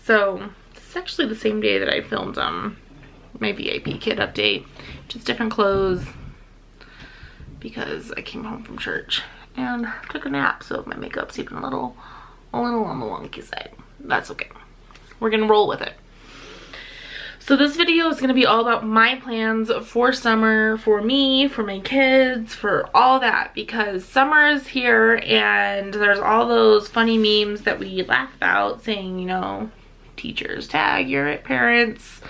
So it's actually the same day that I filmed my VIP kid update, just different clothes because I came home from church and took a nap, so my makeup's even a little on the wonky side. That's okay. We're gonna roll with it. So this video is gonna be all about my plans for summer, for me, for my kids, for all that, because summer is here and there's all those funny memes that we laugh about saying, you know, teachers tag your parents,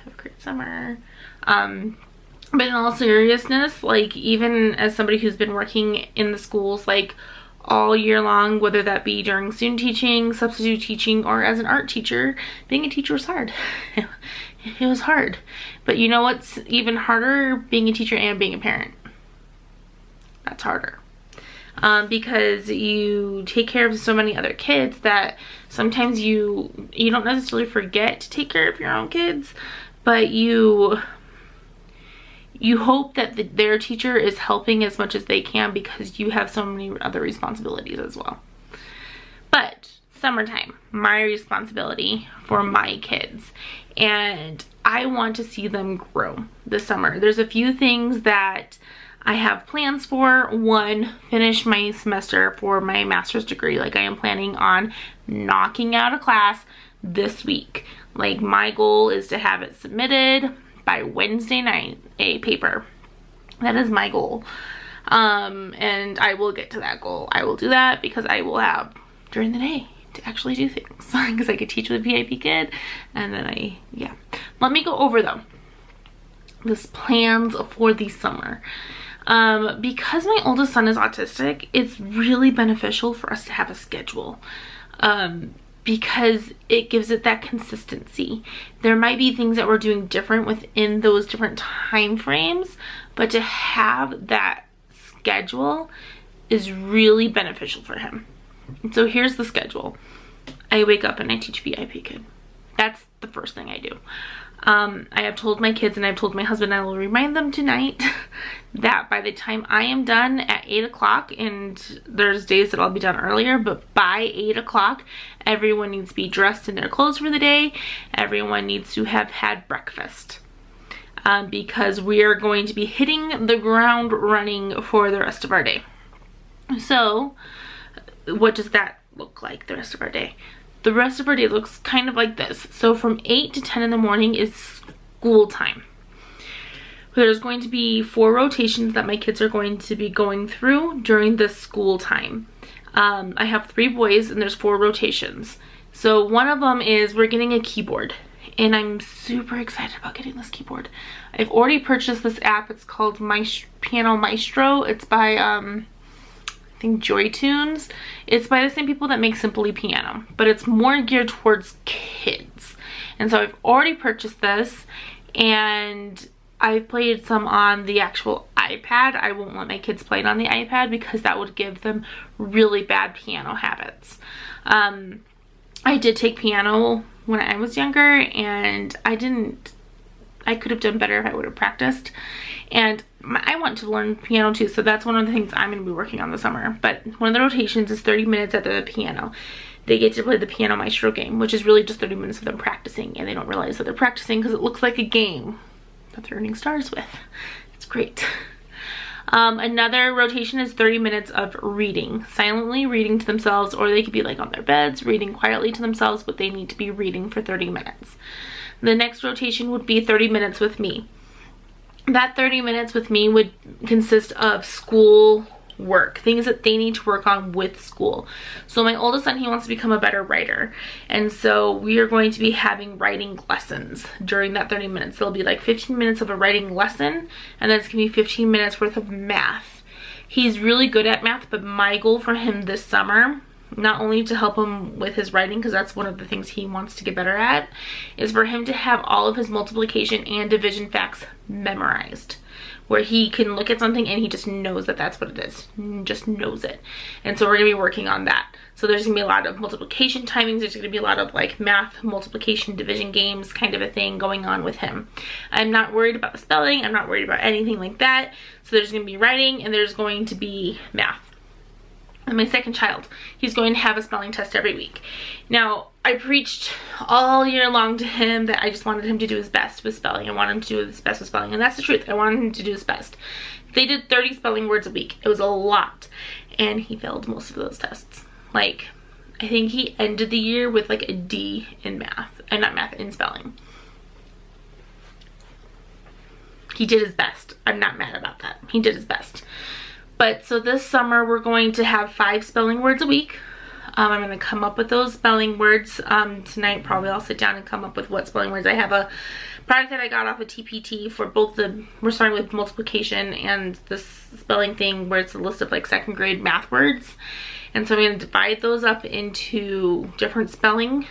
have a great summer. But in all seriousness, like, even as somebody who's been working in the schools like all year long, whether that be during student teaching, substitute teaching, or as an art teacher, being a teacher was hard. It was hard. But you know what's even harder? Being a teacher and being a parent. That's harder. Because you take care of so many other kids that sometimes you don't necessarily forget to take care of your own kids, but you hope that their teacher is helping as much as they can because you have so many other responsibilities as well. But summertime, my responsibility for my kids, and I want to see them grow this summer. There's a few things that I have plans for. One, finish my semester for my master's degree. Like, I am planning on knocking out a class this week. Like, my goal is to have it submitted by Wednesday night, a paper. That is my goal. And I will get to that goal. I will do that because I will have during the day to actually do things, because I could teach with a VIP kid, and then yeah. Let me go over though this plans for the summer. Because my oldest son is autistic, it's really beneficial for us to have a schedule. Because it gives it that consistency. There might be things that we're doing different within those different time frames, but to have that schedule is really beneficial for him. So here's the schedule. I wake up and I teach VIP kid. That's the first thing I do. I have told my kids and I've told my husband, I will remind them tonight that by the time I am done at 8 o'clock, and there's days that I'll be done earlier, but by 8 o'clock, everyone needs to be dressed in their clothes for the day. Everyone needs to have had breakfast. Because we are going to be hitting the ground running for the rest of our day. So, what does that look like the rest of our day? The rest of our day looks kind of like this. So from 8 to 10 in the morning is school time. There's going to be 4 rotations that my kids are going to be going through during this school time. I have 3 boys and there's 4 rotations. So one of them is we're getting a keyboard. And I'm super excited about getting this keyboard. I've already purchased this app. It's called Piano Maestro. It's by I think Joytunes. It's by the same people that make Simply Piano, but it's more geared towards kids. And so I've already purchased this, and I've played some on the actual iPad. I won't let my kids play it on the iPad because that would give them really bad piano habits. I did take piano when I was younger, and I could have done better if I would have practiced. And I want to learn piano too, so that's one of the things I'm going to be working on this summer. But one of the rotations is 30 minutes at the piano. They get to play the Piano Maestro game, which is really just 30 minutes of them practicing, and they don't realize that they're practicing because it looks like a game that they're earning stars with. It's great. Another rotation is 30 minutes of reading, silently reading to themselves, or they could be like on their beds reading quietly to themselves, but they need to be reading for 30 minutes. The next rotation would be 30 minutes with me. That 30 minutes with me would consist of school work, things that they need to work on with school. So my oldest son, he wants to become a better writer, and so we are going to be having writing lessons during that 30 minutes. There'll be like 15 minutes of a writing lesson, and then it's gonna be 15 minutes worth of math. He's really good at math, but my goal for him this summer, not only to help him with his writing, because that's one of the things he wants to get better at, is for him to have all of his multiplication and division facts memorized, where he can look at something and he just knows that that's what it is, just knows it. And so we're gonna be working on that. So there's gonna be a lot of multiplication timings, there's gonna be a lot of like math, multiplication, division games kind of a thing going on with him. I'm not worried about the spelling, I'm not worried about anything like that. So there's gonna be writing and there's going to be math. And my second child, he's going to have a spelling test every week. Now, I preached all year long to him that I just wanted him to do his best with spelling. I wanted him to do his best with spelling, and that's the truth. I wanted him to do his best. They did 30 spelling words a week. It was a lot, and he failed most of those tests. Like, I think he ended the year with like a D in math, and not math, in spelling. He did his best. I'm not mad about that. He did his best. But so this summer we're going to have 5 spelling words a week. I'm going to come up with those spelling words. Tonight probably I'll sit down and come up with what spelling words. I have a product that I got off of TPT for both we're starting with multiplication and this spelling thing where it's a list of like 2nd grade math words. And so I'm going to divide those up into different spelling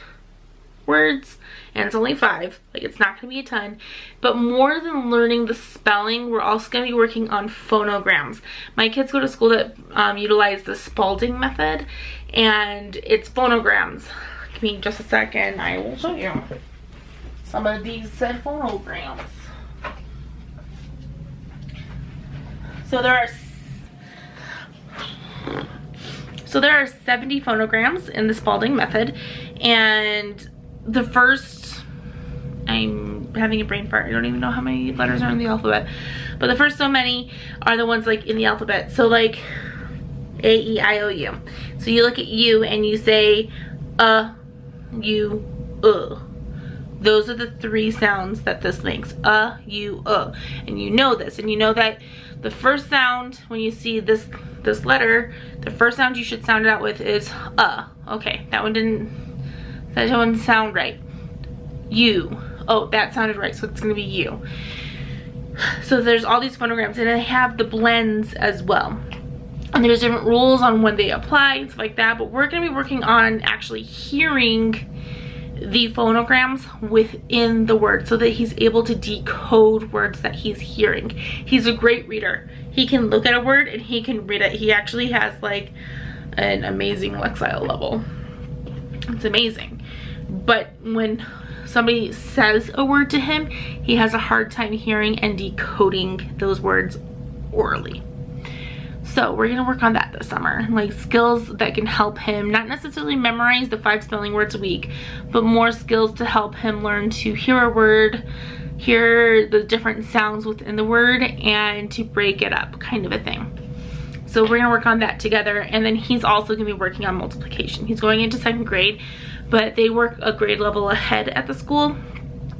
words, and it's only 5, like it's not going to be a ton. But more than learning the spelling, we're also going to be working on phonograms. My kids go to school that utilize the Spalding method, and it's phonograms. Give me just a second, I will show you some of these phonograms. So there are 70 phonograms in the Spalding method, and the first, I'm having a brain fart, I don't even know how many letters are in the alphabet, but the first so many are the ones like in the alphabet. So like A, E, I, O, U. So you look at U and you say U, Those are the 3 sounds that this makes. U, and you know this, and you know that the first sound when you see this letter, the first sound you should sound it out with is okay, that one didn't sound right. U. Oh, that sounded right, so it's gonna be U. So there's all these phonograms, and they have the blends as well. And there's different rules on when they apply and stuff like that, but we're gonna be working on actually hearing the phonograms within the word so that he's able to decode words that he's hearing. He's a great reader. He can look at a word and he can read it. He actually has like an amazing lexile level. It's amazing. But when somebody says a word to him, he has a hard time hearing and decoding those words orally. So we're gonna work on that this summer, like skills that can help him not necessarily memorize the 5 spelling words a week, but more skills to help him learn to hear a word, hear the different sounds within the word, and to break it up, kind of a thing. So we're gonna work on that together. And then he's also gonna be working on multiplication. He's going into 2nd grade, but they work a grade level ahead at the school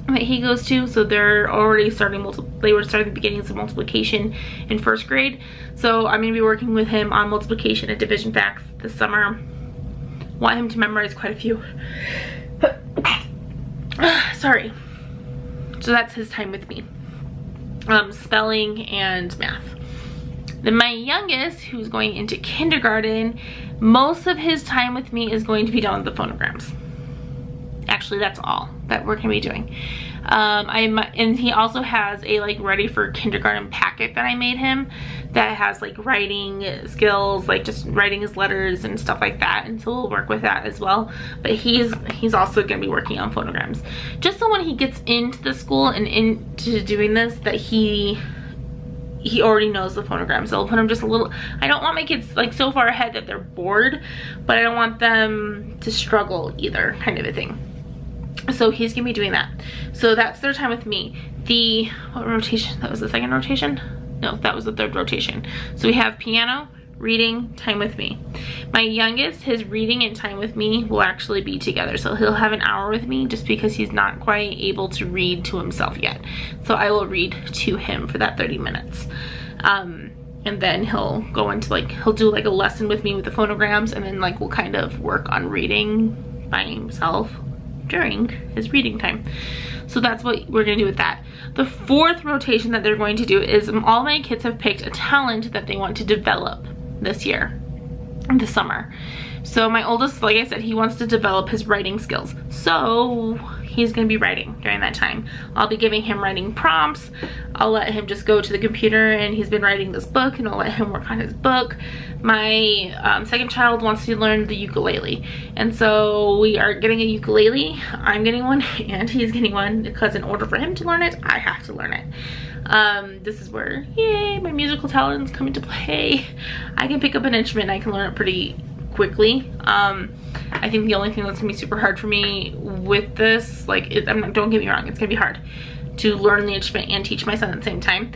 that he goes to, so they're already starting they were starting the beginnings of multiplication in 1st grade. So I'm going to be working with him on multiplication and division facts this summer. Want him to memorize quite a few. Sorry. So that's his time with me. Spelling and math. Then my youngest, who's going into kindergarten, most of his time with me is going to be done with the phonograms. Actually, that's all that we're gonna be doing. And he also has a like ready for kindergarten packet that I made him that has like writing skills, like just writing his letters and stuff like that, and so we'll work with that as well. But he's also gonna be working on phonograms, just so when he gets into the school and into doing this, that he already knows the phonograms. So I'll put him just a little, I don't want my kids like so far ahead that they're bored, but I don't want them to struggle either, kind of a thing. So he's gonna be doing that. So that's their time with me. What rotation? That was the 2nd rotation? No, that was the 3rd rotation. So we have piano, reading, time with me. My youngest, his reading and time with me will actually be together. So he'll have an hour with me just because he's not quite able to read to himself yet. So I will read to him for that 30 minutes. And then he'll go into like, he'll do like a lesson with me with the phonograms, and then like we'll kind of work on reading by himself during his reading time. So that's what we're gonna do with that. The 4th rotation that they're going to do is all my kids have picked a talent that they want to develop this year, this summer. So my oldest, like I said, he wants to develop his writing skills. So he's gonna be writing during that time. I'll be giving him writing prompts. I'll let him just go to the computer, and he's been writing this book, and I'll let him work on his book. My second child wants to learn the ukulele, and so we are getting a ukulele. I'm getting one and he's getting one, because in order for him to learn it, I have to learn it. This is where, yay, my musical talents come into play. I can pick up an instrument and I can learn it pretty quickly. I think the only thing that's gonna be super hard for me with this, like, don't get me wrong, it's gonna be hard to learn the instrument and teach my son at the same time,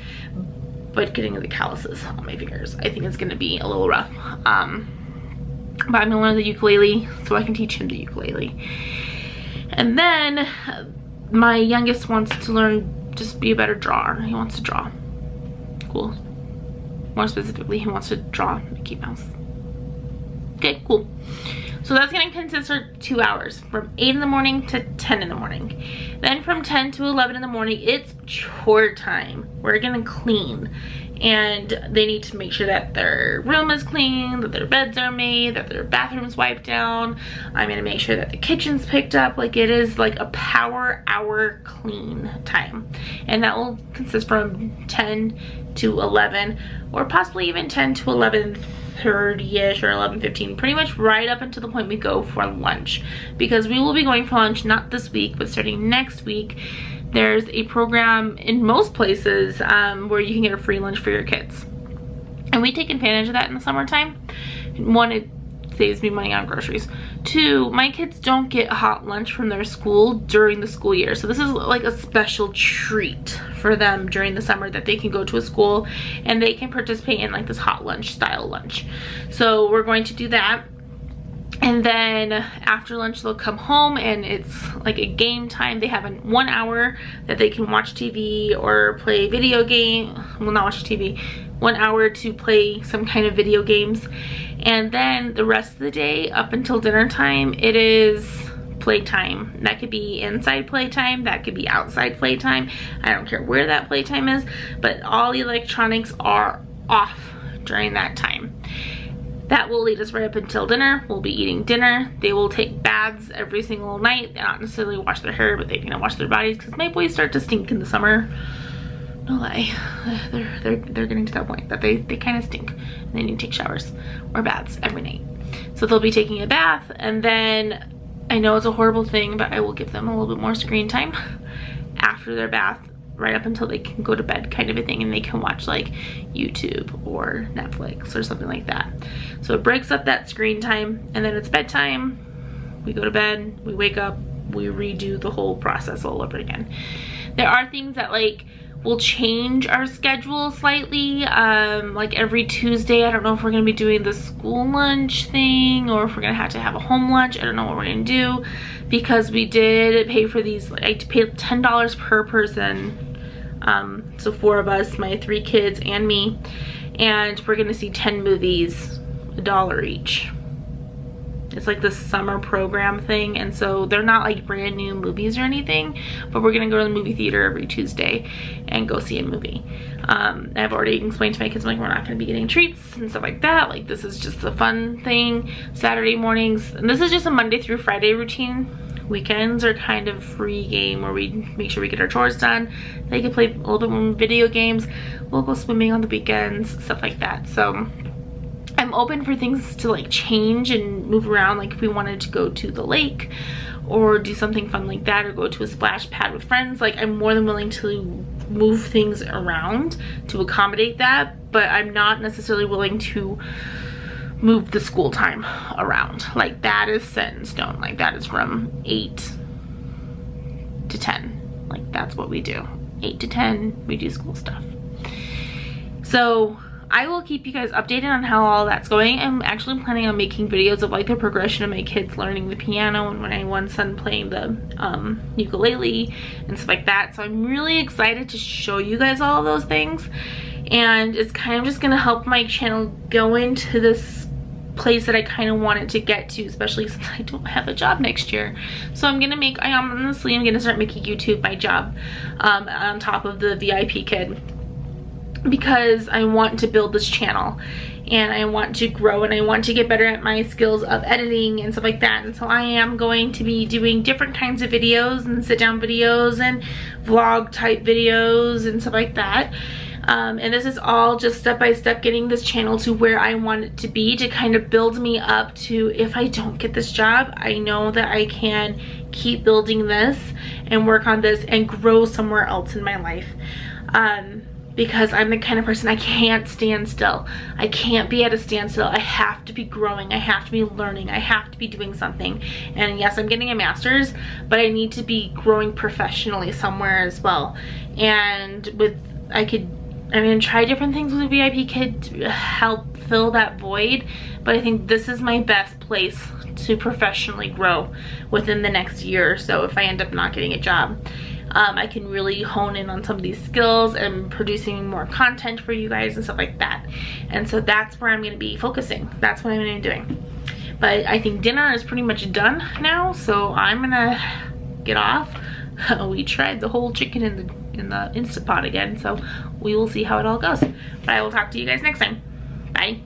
but getting the calluses on my fingers, I think it's gonna be a little rough. But I'm gonna learn the ukulele so I can teach him the ukulele. And then my youngest wants to learn, just be a better drawer. He wants to draw. Cool. More specifically, he wants to draw Mickey Mouse. Okay, cool. So that's gonna consist of 2 hours, from 8 in the morning to 10 in the morning. Then from 10 to 11 in the morning, it's chore time. We're gonna clean. And they need to make sure that their room is clean, that their beds are made, that their bathroom's wiped down. I'm gonna make sure that the kitchen's picked up. Like, it is like a power hour clean time. And that will consist from 10 to 11, or possibly even 10 to 11:30ish or 11:15, pretty much right up until the point we go for lunch, because we will be going for lunch not this week but starting next week. There's a program in most places where you can get a free lunch for your kids, and we take advantage of that in the summertime. One, it saves me money on groceries. Two, my kids don't get hot lunch from their school during the school year, so this is like a special treat for them during the summer, that they can go to a school and they can participate in like this hot lunch style lunch. So we're going to do that. And then after lunch, they'll come home and it's like a game time. They have 1 hour that they can watch TV or play video game. Well, not watch TV. 1 hour to play some kind of video games. And then the rest of the day up until dinner time, it is playtime. That could be inside playtime, that could be outside playtime. I don't care where that playtime is, but all the electronics are off during that time. That will lead us right up until dinner. We'll be eating dinner. They will take baths every single night. They not necessarily wash their hair, but they're gonna wash their bodies, because my boys start to stink in the summer. No lie, they're getting to that point that they kind of stink. And they need to take showers or baths every night. So they'll be taking a bath, and then I know it's a horrible thing, but I will give them a little bit more screen time after their bath, right up until they can go to bed, kind of a thing, and they can watch like YouTube or Netflix or something like that. So it breaks up that screen time, and then it's bedtime. We go to bed, we wake up, we redo the whole process all over again. There are things that like will change our schedule slightly, like every Tuesday. I don't know if we're gonna be doing the school lunch thing or if we're gonna have to have a home lunch. I don't know what we're gonna do, because we did pay for these. I paid $10 per person, so 4 of us, my 3 kids and me, and we're gonna see 10 movies, $1 each. It's like the summer program thing, and so they're not like brand new movies or anything, but we're gonna go to the movie theater every Tuesday and go see a movie. I've already explained to my kids, like, we're not gonna be getting treats and stuff like that. Like, this is just a fun thing. Saturday mornings, and this is just a Monday through Friday routine. Weekends are kind of free game where we make sure we get our chores done. They can play a little bit more video games. We'll go swimming on the weekends, stuff like that. So I'm open for things to like change and move around. Like if we wanted to go to the lake or do something fun like that, or go to a splash pad with friends, like I'm more than willing to move things around to accommodate that, but I'm not necessarily willing to move the school time around. Like that is set in stone. Like that is from 8 to 10. Like that's what we do. 8 to 10, we do school stuff. So I will keep you guys updated on how all that's going. I'm actually planning on making videos of like the progression of my kids learning the piano and my one son playing the ukulele and stuff like that. So I'm really excited to show you guys all of those things. And it's kind of just gonna help my channel go into this place that I kind of want it to get to, especially since I don't have a job next year. So I'm gonna start making YouTube my job on top of the VIP Kid, because I want to build this channel and I want to grow and I want to get better at my skills of editing and stuff like that. And so I am going to be doing different kinds of videos and sit down videos and vlog type videos and stuff like that. And this is all just step by step getting this channel to where I want it to be, to kind of build me up to, if I don't get this job, I know that I can keep building this and work on this and grow somewhere else in my life. Because I'm the kind of person, I can't stand still. I can't be at a standstill. I have to be growing. I have to be learning. I have to be doing something. And yes, I'm getting a master's, but I need to be growing professionally somewhere as well. And I'm gonna try different things with a VIP Kid to help fill that void, but I think this is my best place to professionally grow within the next year or so if I end up not getting a job. I can really hone in on some of these skills and producing more content for you guys and stuff like that. And so that's where I'm gonna be focusing. That's what I'm gonna be doing. But I think dinner is pretty much done now, so I'm gonna get off. We tried the whole chicken in the Instapot again, so we will see how it all goes. But I will talk to you guys next time. Bye.